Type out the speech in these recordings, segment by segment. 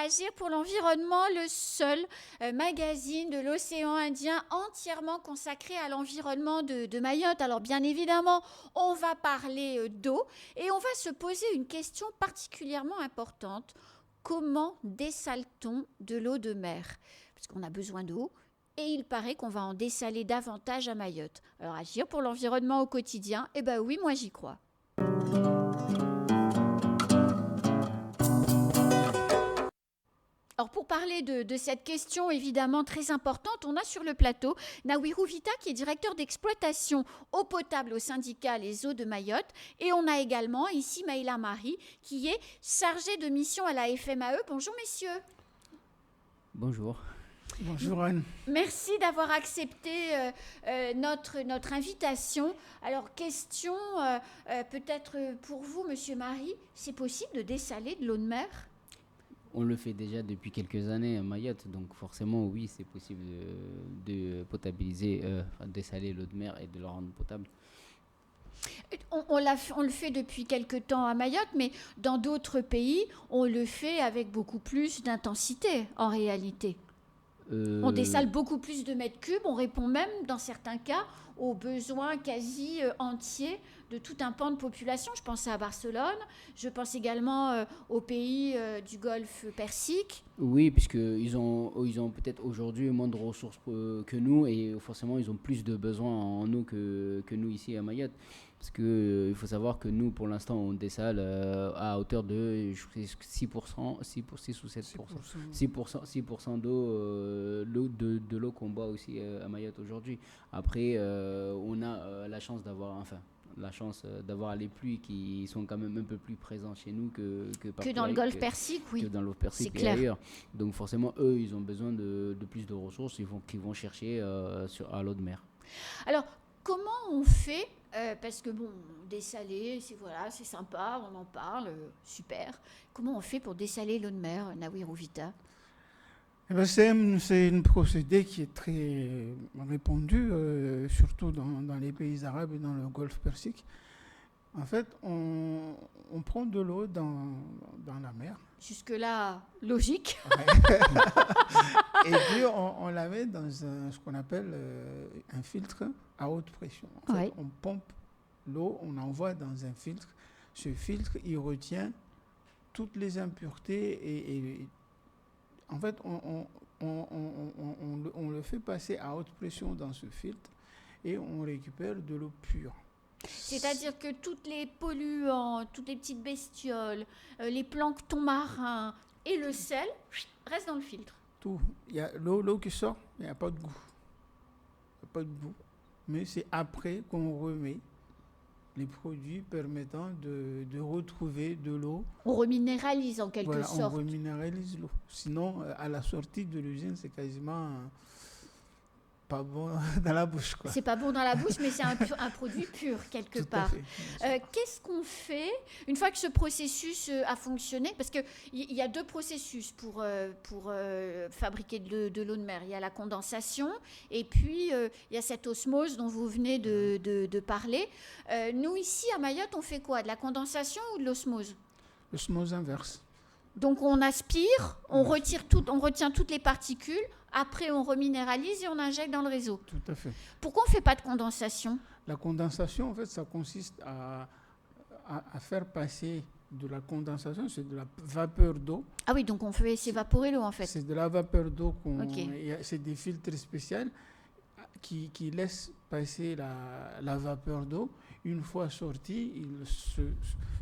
Agir pour l'environnement, le seul magazine de l'océan Indien entièrement consacré à l'environnement de Mayotte. Alors bien évidemment, on va parler d'eau et on va se poser une question particulièrement importante. Comment dessale-t-on de l'eau de mer? Parce qu'on a besoin d'eau et il paraît qu'on va en dessaler davantage à Mayotte. Alors agir pour l'environnement au quotidien, eh ben oui, moi j'y crois. Alors pour parler de cette question évidemment très importante, on a sur le plateau Nawirou Vita qui est directeur d'exploitation eau potable au syndicat Les Eaux de Mayotte et on a également ici Maïla Marie qui est chargée de mission à la FMAE. Bonjour messieurs. Bonjour. Bonjour Anne. Merci d'avoir accepté notre invitation. Alors question peut-être pour vous monsieur Marie, c'est possible de dessaler de l'eau de mer ? On le fait déjà depuis quelques années à Mayotte, donc forcément oui, c'est possible de potabiliser, dessaler l'eau de mer et de la rendre potable. On le fait depuis quelque temps à Mayotte, mais dans d'autres pays, on le fait avec beaucoup plus d'intensité en réalité. On dessale beaucoup plus de mètres cubes, on répond même dans certains cas aux besoins quasi entiers de tout un pan de population. Je pense à Barcelone, je pense également aux pays du Golfe Persique. Oui, puisqu'ils ont peut-être aujourd'hui moins de ressources que nous et forcément ils ont plus de besoins en eau que nous ici à Mayotte. Parce qu'il faut savoir que nous, pour l'instant, on dessale à hauteur de 6%, 6 ou 7%, 6% d'eau, de l'eau qu'on boit aussi à Mayotte aujourd'hui. Après, on a la chance d'avoir les pluies qui sont quand même un peu plus présentes chez nous que dans le Golfe Persique, oui. Que dans le Golfe Persique et clair. Ailleurs. Donc forcément, eux, ils ont besoin de plus de ressources qu'ils vont chercher à l'eau de mer. Alors, comment on fait parce que bon, dessaler, c'est sympa, on en parle, super. Comment on fait pour dessaler l'eau de mer, Nawirou Vita ? C'est une procédé qui est très répandue, surtout dans les pays arabes et dans le Golfe Persique. En fait, on prend de l'eau dans la mer. Jusque-là, logique. Ouais. Et puis, on la met dans ce qu'on appelle un filtre à haute pression. En fait, on pompe l'eau, on envoie dans un filtre. Ce filtre, il retient toutes les impuretés et en fait, on le fait passer à haute pression dans ce filtre et on récupère de l'eau pure. C'est-à-dire que toutes les polluants, toutes les petites bestioles, les planctons marins et le sel restent dans le filtre. Tout. Il y a l'eau qui sort, il n'y a pas de goût. Il n'y a pas de goût. Mais c'est après qu'on remet les produits permettant de retrouver de l'eau. On reminéralise en quelque sorte. On reminéralise l'eau. Sinon, à la sortie de l'usine, c'est quasiment pas bon dans la bouche, quoi. C'est pas bon dans la bouche, mais c'est un produit pur quelque part. Qu'est-ce qu'on fait une fois que ce processus a fonctionné? Parce qu'il y a deux processus pour fabriquer de l'eau de mer. Il y a la condensation et puis il y a cette osmose dont vous venez de parler. Nous, ici, à Mayotte, on fait quoi? De la condensation ou de l'osmose? L'osmose inverse. Donc on aspire, on retient toutes les particules, après on reminéralise et on injecte dans le réseau. Tout à fait. Pourquoi on ne fait pas de condensation? La condensation, en fait, ça consiste à faire passer de la condensation, c'est de la vapeur d'eau. Ah oui, donc on fait s'évaporer l'eau en fait. C'est de la vapeur d'eau Okay. C'est des filtres spéciaux qui laissent passer la vapeur d'eau. Une fois sorti, ils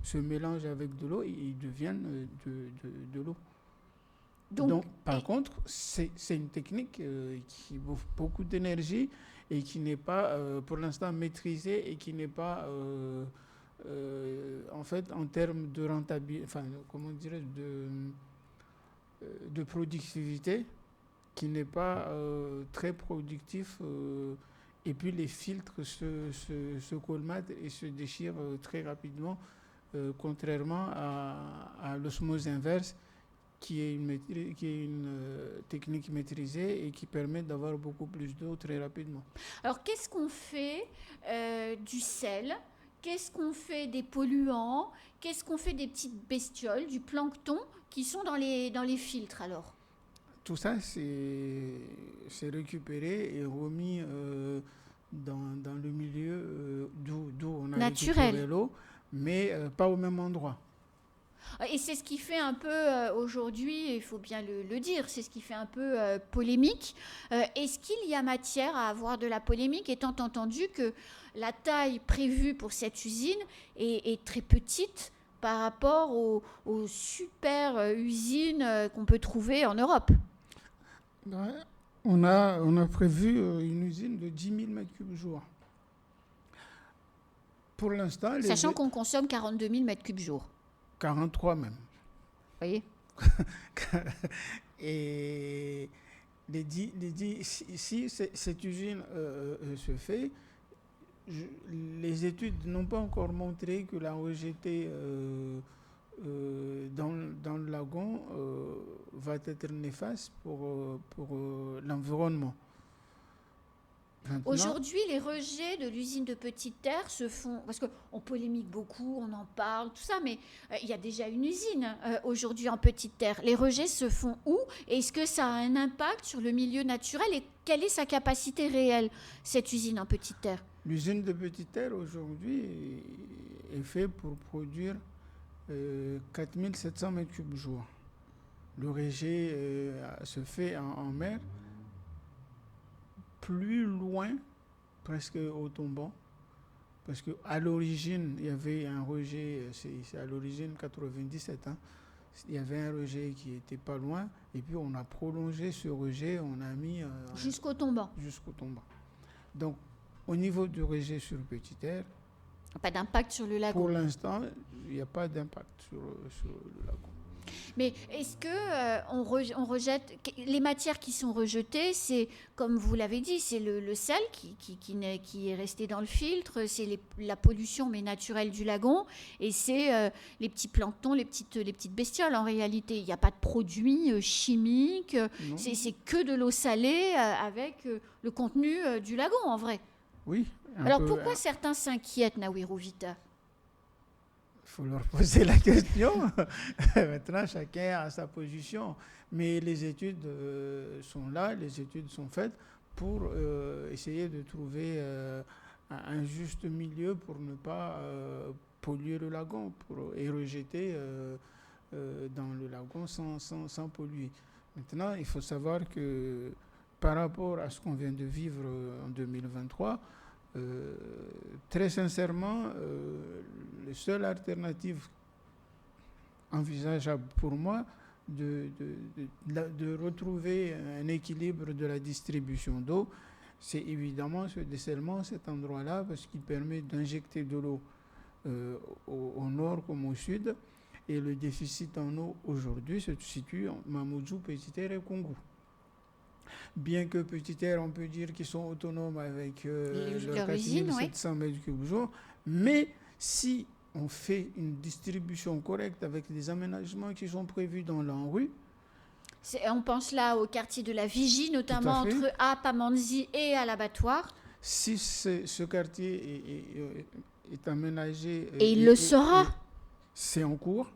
se mélangent avec de l'eau et ils deviennent de l'eau. Donc, par contre, c'est une technique qui bouffe beaucoup d'énergie et qui n'est pas pour l'instant maîtrisée et qui n'est pas en fait en termes de rentabilité, enfin comment dirais-je, de productivité, qui n'est pas très productif. Et puis les filtres se colmatent et se déchirent très rapidement, contrairement à l'osmose inverse, qui est une technique maîtrisée et qui permet d'avoir beaucoup plus d'eau très rapidement. Alors qu'est-ce qu'on fait du sel qu'est-ce qu'on fait des polluants, qu'est-ce qu'on fait des petites bestioles, du plancton qui sont dans les filtres alors? Tout ça, c'est récupéré et remis dans le milieu d'où on a Naturel. récupéré l'eau, mais pas au même endroit. Et c'est ce qui fait un peu aujourd'hui, il faut bien le dire, c'est ce qui fait un peu polémique. Est-ce qu'il y a matière à avoir de la polémique, étant entendu que la taille prévue pour cette usine est très petite par rapport aux super usines qu'on peut trouver en Europe? Ouais. On a prévu une usine de 10 000 mètres cubes jour. Pour l'instant, Sachant qu'on consomme 42 000 mètres cubes jour. 43 même. Vous voyez? Et si cette usine se fait, les études n'ont pas encore montré que la rejetée dans le lagon va être néfaste pour l'environnement. Maintenant, Aujourd'hui, les rejets de l'usine de Petite Terre se font, parce qu'on polémique beaucoup, on en parle, tout ça, mais il y a déjà une usine aujourd'hui en Petite Terre. Les rejets se font où? Est-ce que ça a un impact sur le milieu naturel et quelle est sa capacité réelle, cette usine en Petite Terre? l'usine de Petite Terre aujourd'hui est faite pour produire 4700 mètres cubes jour. Le rejet se fait en mer, plus loin, presque au tombant, parce qu'à l'origine, il y avait un rejet, c'est à l'origine 97, hein, il y avait un rejet qui était pas loin, et puis on a prolongé ce rejet, on a mis Jusqu'au tombant. jusqu'au tombant. Donc, au niveau du rejet sur Petite Terre, Pas d'impact sur le lagon. pour l'instant, il n'y a pas d'impact sur le lagon. Mais est-ce que on rejette les matières qui sont rejetées? C'est comme vous l'avez dit, c'est le sel qui est resté dans le filtre, c'est la pollution mais naturelle du lagon, et c'est les petits planctons, les petites bestioles. En réalité, il n'y a pas de produits chimiques. Non. C'est que de l'eau salée avec le contenu du lagon en vrai. Oui. Alors pourquoi certains s'inquiètent, Nawiru Vita? Il faut leur poser la question. Maintenant, chacun a sa position. Mais les études sont là, les études sont faites pour essayer de trouver un juste milieu pour ne pas polluer le lagon et rejeter dans le lagon sans polluer. Maintenant, il faut savoir que par rapport à ce qu'on vient de vivre en 2023, très sincèrement, la seule alternative envisageable pour moi de retrouver un équilibre de la distribution d'eau, c'est évidemment ce dessalement, cet endroit-là, parce qu'il permet d'injecter de l'eau au nord comme au sud. Et le déficit en eau aujourd'hui se situe en Mamoudzou, Petite Terre et Congo. Bien que Petite Terre, on peut dire qu'ils sont autonomes avec leurs 4700 mètres cubes jour, mais si on fait une distribution correcte avec des aménagements qui sont prévus dans l'ANRU, on pense là au quartier de la Vigie, notamment entre Apamanzi et à l'abattoir. Si ce quartier est aménagé... Et il le sera. C'est en cours.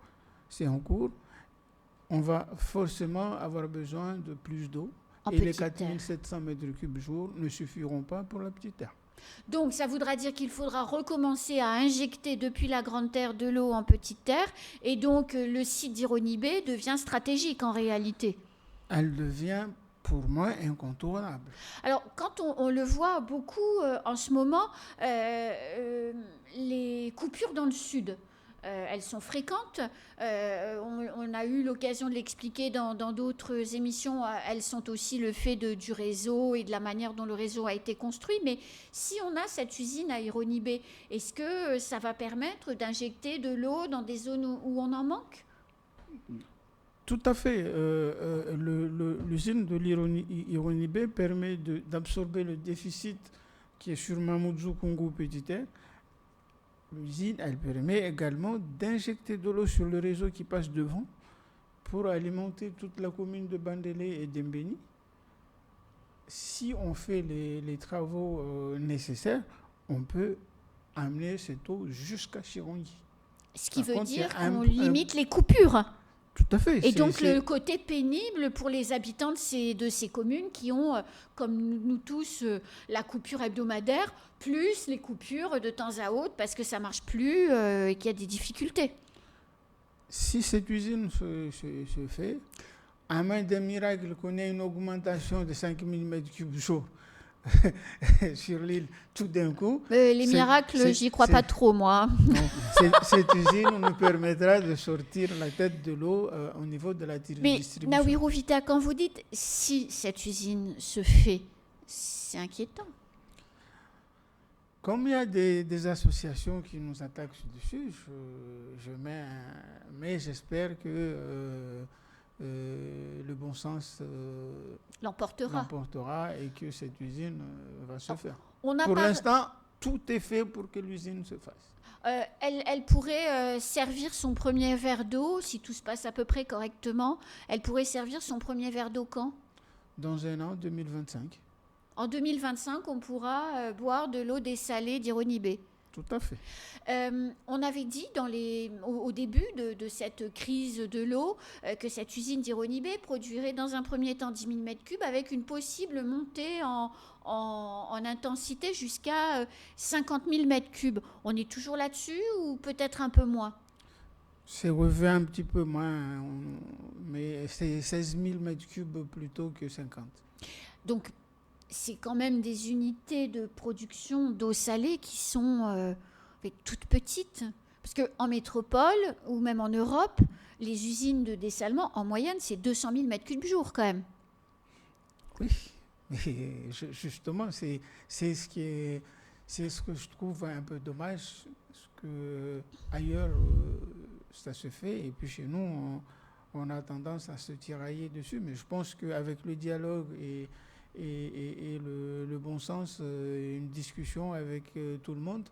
On va forcément avoir besoin de plus d'eau. Et les 4700 mètres cubes jour ne suffiront pas pour la Petite Terre. Donc ça voudra dire qu'il faudra recommencer à injecter depuis la Grande Terre de l'eau en Petite Terre. Et donc le site d'Ironibé devient stratégique en réalité. Elle devient pour moi incontournable. Alors quand on le voit beaucoup en ce moment, les coupures dans le sud. Elles sont fréquentes. On a eu l'occasion de l'expliquer dans d'autres émissions. Elles sont aussi le fait du réseau et de la manière dont le réseau a été construit. Mais si on a cette usine à Ironibé, est-ce que ça va permettre d'injecter de l'eau dans des zones où on en manque? Tout à fait. L'usine de l'Ironibé permet d'absorber le déficit qui est sur Mamoudzou, Congo, Petite Terre. L'usine, elle permet également d'injecter de l'eau sur le réseau qui passe devant pour alimenter toute la commune de Bandélé et d'Embéni. Si on fait les travaux nécessaires, on peut amener cette eau jusqu'à Chirongi. Ce qui Par veut contre, il y a dire un- qu'on un- limite les coupures. Tout à fait. Et donc le côté pénible pour les habitants de ces communes qui ont, comme nous tous, la coupure hebdomadaire, plus les coupures de temps à autre parce que ça marche plus et qu'il y a des difficultés. Si cette usine se fait, à main d'un miracle qu'on ait une augmentation de 5000 m3 jour sur l'île tout d'un coup, Les miracles, j'y crois pas trop, moi. non, cette usine nous permettra de sortir la tête de l'eau au niveau de la Mais distribution. Naouro Vita, quand vous dites si cette usine se fait, c'est inquiétant. Comme il y a des associations qui nous attaquent dessus, mais j'espère que le bon sens l'emportera et que cette usine va se faire. Pour l'instant, tout est fait pour que l'usine se fasse. Elle pourrait servir son premier verre d'eau, si tout se passe à peu près correctement, elle pourrait servir son premier verre d'eau quand ? Dans un an, 2025. En 2025, on pourra boire de l'eau dessalée d'Ironibé. Tout à fait. On avait dit au début de cette crise de l'eau que cette usine d'Ironibé produirait dans un premier temps 10 000 m3 avec une possible montée en intensité jusqu'à 50 000 m3. On est toujours là-dessus ou peut-être un peu moins ? C'est revu un petit peu moins, mais c'est 16 000 m3 plutôt que 50. Donc, c'est quand même des unités de production d'eau salée qui sont toutes petites. Parce qu'en métropole ou même en Europe, les usines de dessalement, en moyenne, c'est 200 000 m3 jour quand même. Oui, mais justement, c'est ce que je trouve un peu dommage, parce que ailleurs, ça se fait, et puis chez nous, on a tendance à se tirailler dessus. Mais je pense qu'avec le dialogue et le bon sens, une discussion avec tout le monde,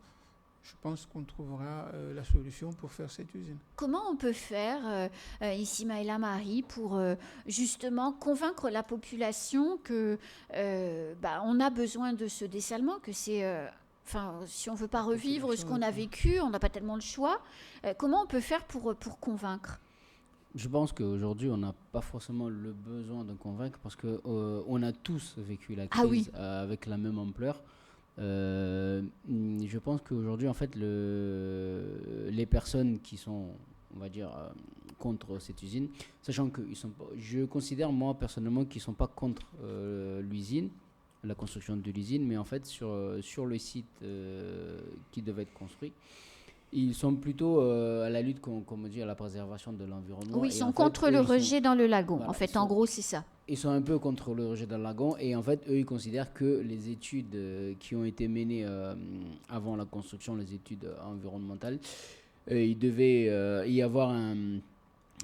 je pense qu'on trouvera la solution pour faire cette usine. Comment on peut faire, Ismaïla Marie, pour justement convaincre la population que on a besoin de ce dessalement, que c'est... si on ne veut pas revivre ce qu'on a vécu, on n'a pas tellement le choix. Comment on peut faire pour convaincre ? Je pense qu'aujourd'hui, on n'a pas forcément le besoin de convaincre parce qu'on a tous vécu la crise avec la même ampleur. Je pense qu'aujourd'hui, en fait, les personnes qui sont, on va dire, contre cette usine, sachant que je considère, moi, personnellement, qu'ils ne sont pas contre l'usine, la construction de l'usine, mais en fait, sur le site qui devait être construit, ils sont plutôt à la lutte, comme on dit, à la préservation de l'environnement. Oui, ils sont contre le rejet dans le lagon. Voilà, en fait, en gros, c'est ça. Ils sont un peu contre le rejet dans le lagon. Et en fait, eux, ils considèrent que les études qui ont été menées avant la construction, les études environnementales, il devait y avoir je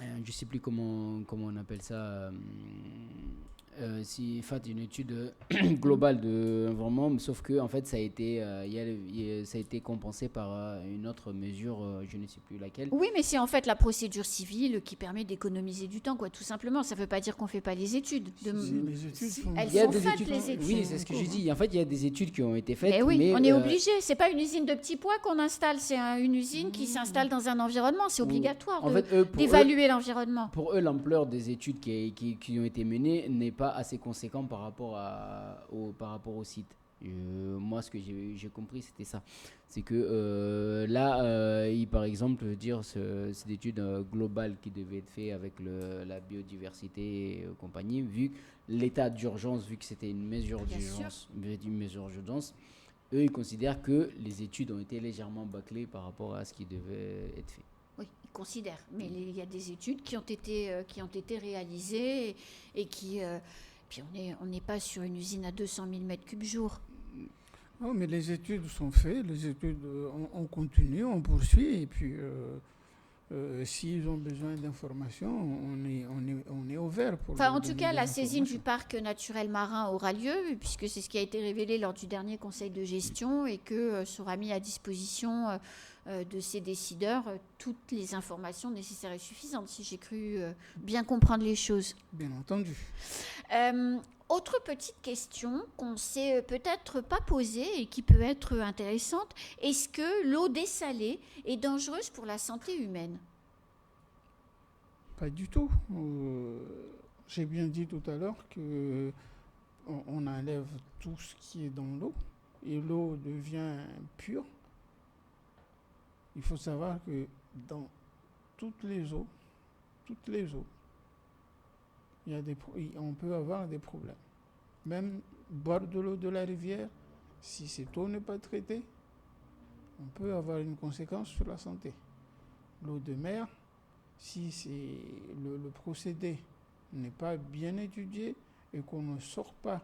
ne sais plus comment on appelle ça, une étude globale de l'environnement, sauf que en fait ça a été compensé par une autre mesure, je ne sais plus laquelle. Oui, mais c'est en fait la procédure civile qui permet d'économiser du temps, quoi, tout simplement. Ça ne veut pas dire qu'on ne fait pas les études. Les études elles sont faites, les études. Oui, c'est ce que j'ai dit. En fait, il y a des études qui ont été faites. Mais oui, on est obligé. C'est pas une usine de petits pois qu'on installe, c'est une usine qui s'installe dans un environnement. C'est obligatoire d'évaluer l'environnement. Pour eux, l'ampleur des études qui ont été menées n'est pas assez conséquent par rapport au site. Moi, ce que j'ai compris, c'était ça. C'est que par exemple, dire cette étude globale qui devait être faite avec la biodiversité et compagnie, vu l'état d'urgence, vu que c'était une mesure d'urgence, eux, ils considèrent que les études ont été légèrement bâclées par rapport à ce qui devait être fait. Oui, ils considèrent. Mais il y a des études qui ont été réalisées et qui... puis on n'est pas sur une usine à 200 000 m3 jour. Non, mais les études sont faites, les études, on continue, on poursuit, et puis s'ils ont besoin d'informations, on est ouvert pour... en tout cas, la saisine du parc naturel marin aura lieu, puisque c'est ce qui a été révélé lors du dernier conseil de gestion, et que sera mis à disposition de ces décideurs toutes les informations nécessaires et suffisantes, si j'ai cru bien comprendre les choses. Bien entendu. Autre petite question qu'on s'est peut-être pas posée et qui peut être intéressante, est-ce que l'eau dessalée est dangereuse pour la santé humaine? Pas du tout. J'ai bien dit tout à l'heure que on enlève tout ce qui est dans l'eau et l'eau devient pure. Il faut savoir que dans toutes les eaux, on peut avoir des problèmes. Même boire de l'eau de la rivière, si cette eau n'est pas traitée, on peut avoir une conséquence sur la santé. L'eau de mer, si le procédé n'est pas bien étudié et qu'on ne sort pas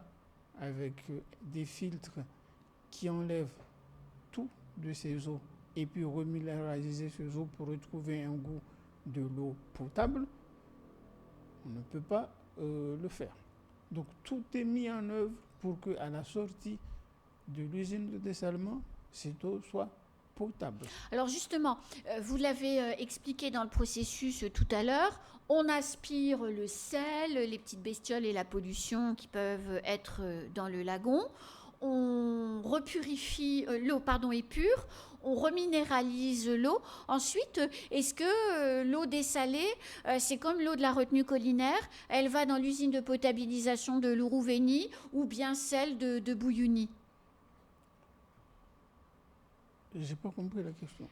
avec des filtres qui enlèvent tout de ces eaux et puis reminéraliser ces eaux pour retrouver un goût de l'eau potable, on ne peut pas le faire. Donc tout est mis en œuvre pour qu'à la sortie de l'usine de dessalement, cette eau soit potable. Alors justement, vous l'avez expliqué dans le processus tout à l'heure, on aspire le sel, les petites bestioles et la pollution qui peuvent être dans le lagon. On repurifie, l'eau est pure, on reminéralise l'eau. Ensuite, est-ce que l'eau dessalée, c'est comme l'eau de la retenue collinaire, elle va dans l'usine de potabilisation de l'Ourouveni ou bien celle de Bouyouni? J'ai pas compris la question.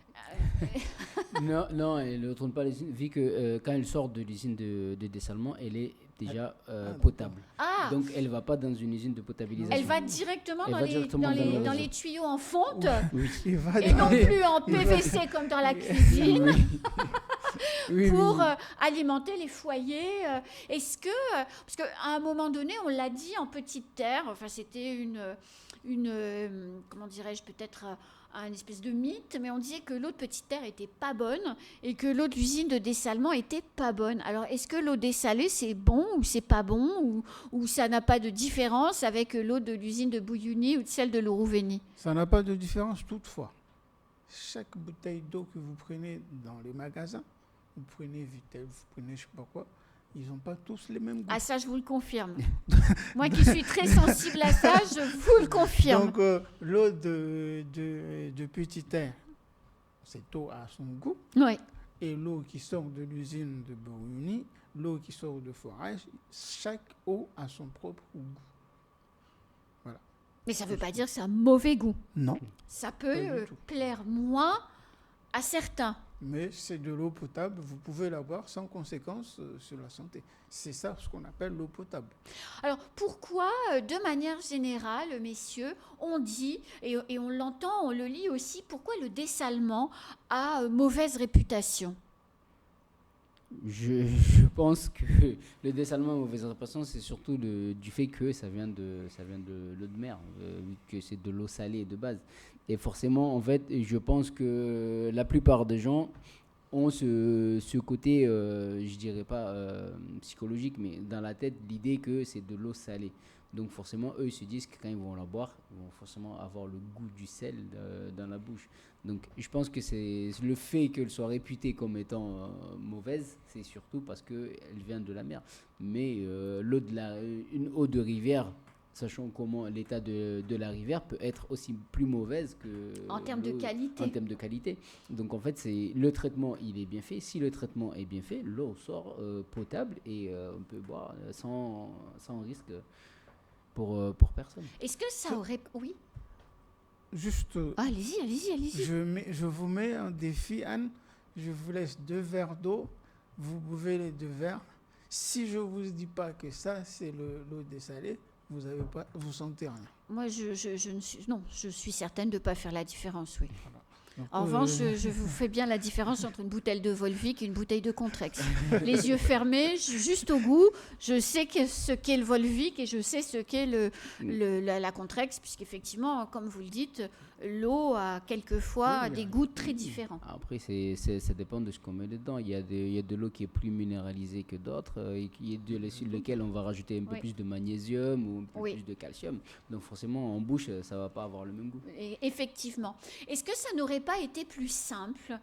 Non, elle ne retourne pas à l'usine, vu que quand elle sort de l'usine de dessalement, elle est déjà d'accord. potable. Ah, Donc elle ne va pas dans une usine de potabilisation. elle va directement Elle dans va les, directement dans dans les, le dans réseau. les tuyaux en fonte Oui. Il va et non dans- plus en PVC comme dans la cuisine Oui, pour oui. alimenter les foyers. Est-ce que, parce qu'à un moment donné, on l'a dit en petite terre, enfin c'était comment dirais-je, peut-être un espèce de mythe, mais on disait que l'eau de petite terre était pas bonne et que l'eau de l'usine de dessalement était pas bonne. Alors est-ce que l'eau dessalée c'est bon ou c'est pas bon ou ça n'a pas de différence avec l'eau de l'usine de Bouyouni ou de celle de l'Ourouveni? Ça n'a pas de différence toutefois. Chaque bouteille d'eau que vous prenez dans les magasins, vous prenez Vitel, vous prenez je sais pas quoi, ils n'ont pas tous les mêmes goûts. Ah ça je vous le confirme. Moi qui suis très sensible à ça, je vous le confirme. Donc l'eau de petite terre, cette eau a son goût. Oui. Et l'eau qui sort de l'usine de Bouyouni, l'eau qui sort de forage, chaque eau a son propre goût. Mais ça ne veut pas dire que c'est un mauvais goût. Non, Ça Pas du peut tout. plaire moins à certains. mais c'est de l'eau potable, vous pouvez la boire sans conséquence sur la santé. C'est ça ce qu'on appelle l'eau potable. Alors pourquoi, de manière générale, messieurs, on dit, et on l'entend, on le lit aussi, pourquoi le dessalement a mauvaise réputation? Je pense que le dessalement à mauvaise réputation, c'est surtout du fait que ça vient de l'eau de mer, vu que c'est de l'eau salée de base. Et forcément, en fait, je pense que la plupart des gens ont ce côté, je dirais pas psychologique, mais dans la tête, l'idée que c'est de l'eau salée. Donc forcément, eux, ils se disent que quand ils vont la boire, ils vont forcément avoir le goût du sel dans la bouche. Donc je pense que c'est le fait qu'elle soit réputée comme étant mauvaise, c'est surtout parce qu'elle vient de la mer. Mais une eau de rivière, sachant comment l'état de la rivière peut être aussi plus mauvaise que En termes de l'eau- qualité. En termes de qualité. Donc en fait, c'est le traitement, il est bien fait. Si le traitement est bien fait, l'eau sort potable et on peut boire sans risque pour personne. Est-ce que ça aurait... Oui. Juste, Ah, allez-y. je vous mets un défi, Anne. Je vous laisse 2 verres d'eau. Vous buvez les 2 verres. Si je ne vous dis pas que ça, c'est l'eau dessalée, vous sentez rien. Moi, je suis certaine de ne pas faire la différence, oui. Donc, En revanche, je vous fais bien la différence entre une bouteille de Volvic et une bouteille de Contrex. Les yeux fermés, juste au goût, je sais ce qu'est le Volvic et je sais ce qu'est la Contrex, puisqu'effectivement, comme vous le dites, l'eau a quelquefois Oui, des oui. goûts très différents. Après, ça dépend de ce qu'on met dedans. Il y a de l'eau qui est plus minéralisée que d'autres, et qui est sur lequel on va rajouter un peu Oui. plus de magnésium ou un peu Oui. plus de calcium. Donc forcément, en bouche, ça va pas avoir le même goût. Et effectivement. Est-ce que ça n'aurait pas été plus simple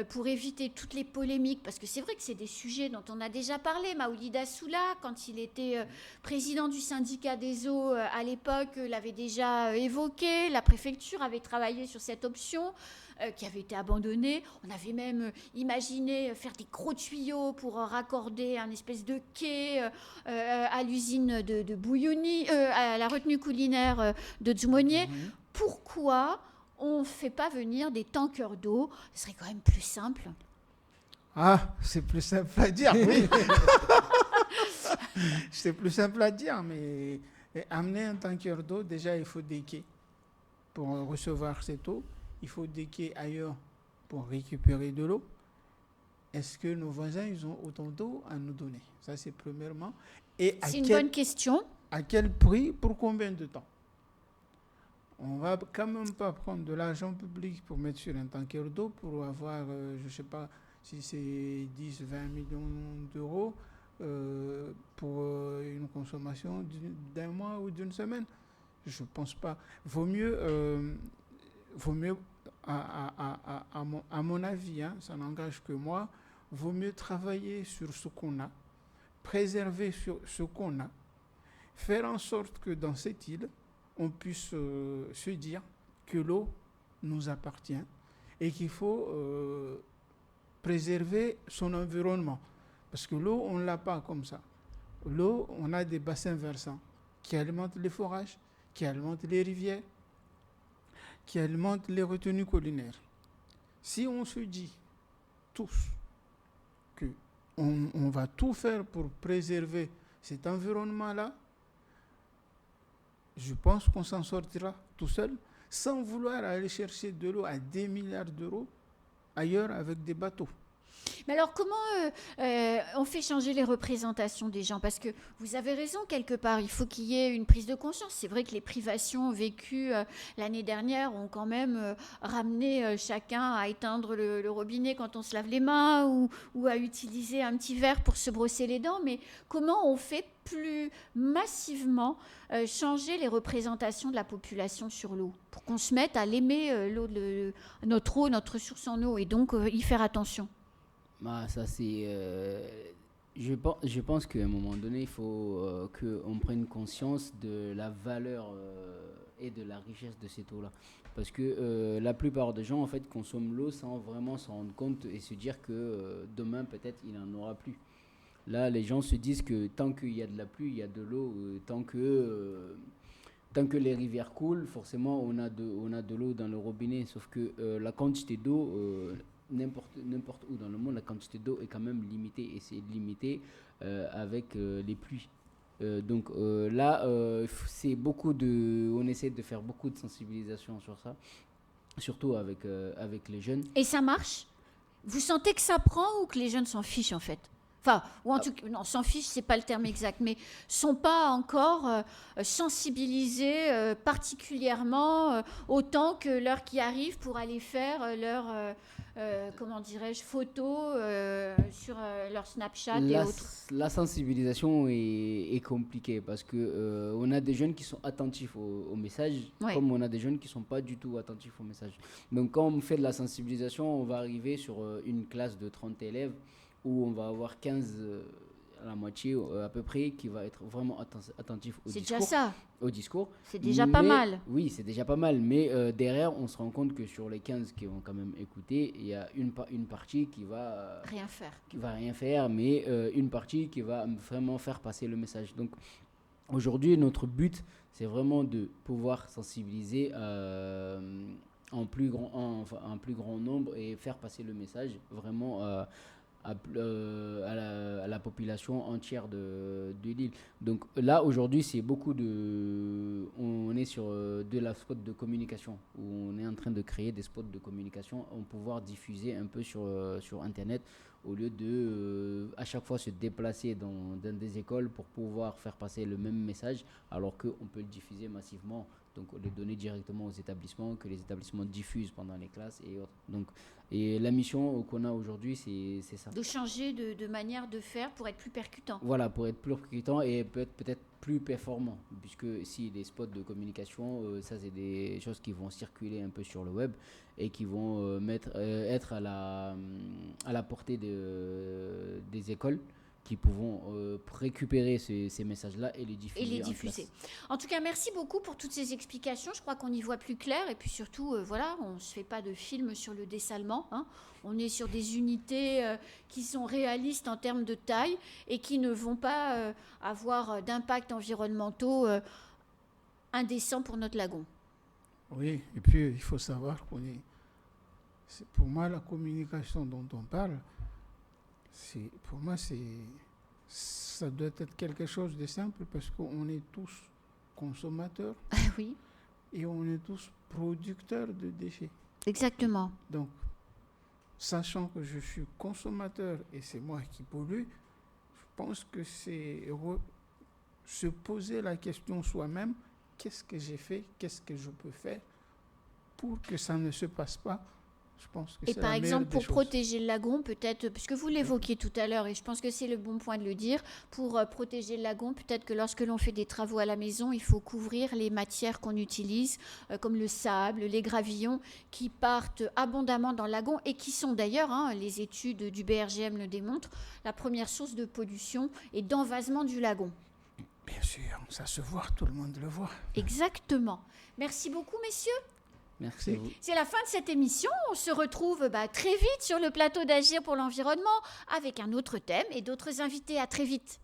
pour éviter toutes les polémiques? Parce que c'est vrai que c'est des sujets dont on a déjà parlé. Maoulida Soula, quand il était président du syndicat des eaux à l'époque, l'avait déjà évoqué. La préfecture avait travaillé sur cette option qui avait été abandonnée. On avait même imaginé faire des gros tuyaux pour raccorder un espèce de quai à l'usine de Bouillouni, à la retenue collinaire de Dzoumogné. Pourquoi on ne fait pas venir des tankers d'eau? Ce serait quand même plus simple. Ah, c'est plus simple à dire, oui. C'est plus simple à dire, mais amener un tanker d'eau, déjà, il faut des quais pour recevoir cette eau. Il faut des quais ailleurs pour récupérer de l'eau. Est-ce que nos voisins, ils ont autant d'eau à nous donner? Ça, c'est premièrement. Et C'est une bonne question. à quel prix, pour combien de temps? On va quand même pas prendre de l'argent public pour mettre sur un tanker d'eau pour avoir, je ne sais pas si c'est 10, 20 millions d'euros pour une consommation d'un mois ou d'une semaine. Je ne pense pas. Vaut mieux à mon avis, hein, ça n'engage que moi, vaut mieux travailler sur ce qu'on a, préserver sur ce qu'on a, faire en sorte que dans cette île, on puisse se dire que l'eau nous appartient et qu'il faut préserver son environnement. Parce que l'eau, on ne l'a pas comme ça. L'eau, on a des bassins versants qui alimentent les forages, qui alimentent les rivières, qui alimentent les retenues collinaires. Si on se dit tous qu'on va tout faire pour préserver cet environnement-là, je pense qu'on s'en sortira tout seul, sans vouloir aller chercher de l'eau à des milliards d'euros ailleurs avec des bateaux. Mais alors, comment on fait changer les représentations des gens? Parce que vous avez raison, quelque part, il faut qu'il y ait une prise de conscience. C'est vrai que les privations vécues l'année dernière ont quand même ramené chacun à éteindre le robinet quand on se lave les mains ou à utiliser un petit verre pour se brosser les dents. Mais comment on fait plus massivement changer les représentations de la population sur l'eau pour qu'on se mette à l'aimer, notre eau, notre ressource en eau, et donc y faire attention? Ça, c'est. Je pense qu'à un moment donné, il faut qu'on prenne conscience de la valeur et de la richesse de cette eau-là. Parce que la plupart des gens, en fait, consomment l'eau sans vraiment s'en rendre compte et se dire que demain, peut-être, il n'en aura plus. Là, les gens se disent que tant qu'il y a de la pluie, il y a de l'eau. Tant que les rivières coulent, forcément, on a de l'eau dans le robinet. Sauf que la quantité d'eau, n'importe où dans le monde, la quantité d'eau est quand même limitée. Et c'est limité avec les pluies. Donc là, c'est on essaie de faire beaucoup de sensibilisation sur ça, surtout avec les jeunes. Et ça marche? Vous sentez que ça prend ou que les jeunes s'en fichent en fait? Enfin, ou en tout cas, non, s'en fichent, c'est pas le terme exact, mais sont pas encore sensibilisés particulièrement autant que l'heure qui arrive pour aller faire leur, comment dirais-je, photos sur leur Snapchat et autres. La sensibilisation est compliquée parce que on a des jeunes qui sont attentifs au message, Ouais. comme on a des jeunes qui sont pas du tout attentifs au message. Donc quand on fait de la sensibilisation, on va arriver sur une classe de 30 élèves où on va avoir 15 à la moitié à peu près qui va être vraiment attentif C'est déjà ça, au discours. c'est déjà pas mal. Oui, c'est déjà pas mal, mais derrière on se rend compte que sur les 15 qui vont quand même écouter, il y a une partie qui va rien faire, mais une partie qui va vraiment faire passer le message. Donc aujourd'hui, notre but, c'est vraiment de pouvoir sensibiliser en plus grand nombre et faire passer le message vraiment à la population entière de l'île. Donc là, aujourd'hui, c'est on est sur de la spot de communication, où on est en train de créer des spots de communication pour pouvoir diffuser un peu sur Internet, au lieu de à chaque fois se déplacer dans des écoles pour pouvoir faire passer le même message, alors qu'on peut le diffuser massivement Donc les donner directement aux établissements, que les établissements diffusent pendant les classes et autres. Donc, et la mission qu'on a aujourd'hui, c'est ça. De changer de manière de faire pour être plus percutant. Voilà, pour être plus percutant et peut-être plus performant. Puisque si les spots de communication, ça c'est des choses qui vont circuler un peu sur le web et qui vont être à la portée des écoles qui pourront récupérer ces messages-là et les diffuser. En tout cas, merci beaucoup pour toutes ces explications. Je crois qu'on y voit plus clair. Et puis surtout, voilà, on ne se fait pas de film sur le dessalement. Hein. On est sur des unités qui sont réalistes en termes de taille et qui ne vont pas avoir d'impact environnementaux indécents pour notre lagon. Oui, et puis il faut savoir pour moi, la communication dont on parle, pour moi, ça doit être quelque chose de simple parce qu'on est tous consommateurs Oui. Et on est tous producteurs de déchets. Exactement. Donc, sachant que je suis consommateur et c'est moi qui pollue, je pense que c'est se poser la question soi-même, qu'est-ce que j'ai fait, qu'est-ce que je peux faire pour que ça ne se passe pas. Je pense que et par exemple, pour protéger le lagon, peut-être, puisque vous l'évoquiez tout à l'heure, et je pense que c'est le bon point de le dire, pour protéger le lagon, peut-être que lorsque l'on fait des travaux à la maison, il faut couvrir les matières qu'on utilise, comme le sable, les gravillons, qui partent abondamment dans le lagon et qui sont d'ailleurs, hein, les études du BRGM le démontrent, la première source de pollution et d'envasement du lagon. Bien sûr, ça se voit, tout le monde le voit. Exactement. Merci beaucoup, messieurs. Merci à vous. C'est la fin de cette émission. On se retrouve très vite sur le plateau d'Agir pour l'environnement avec un autre thème et d'autres invités. À très vite.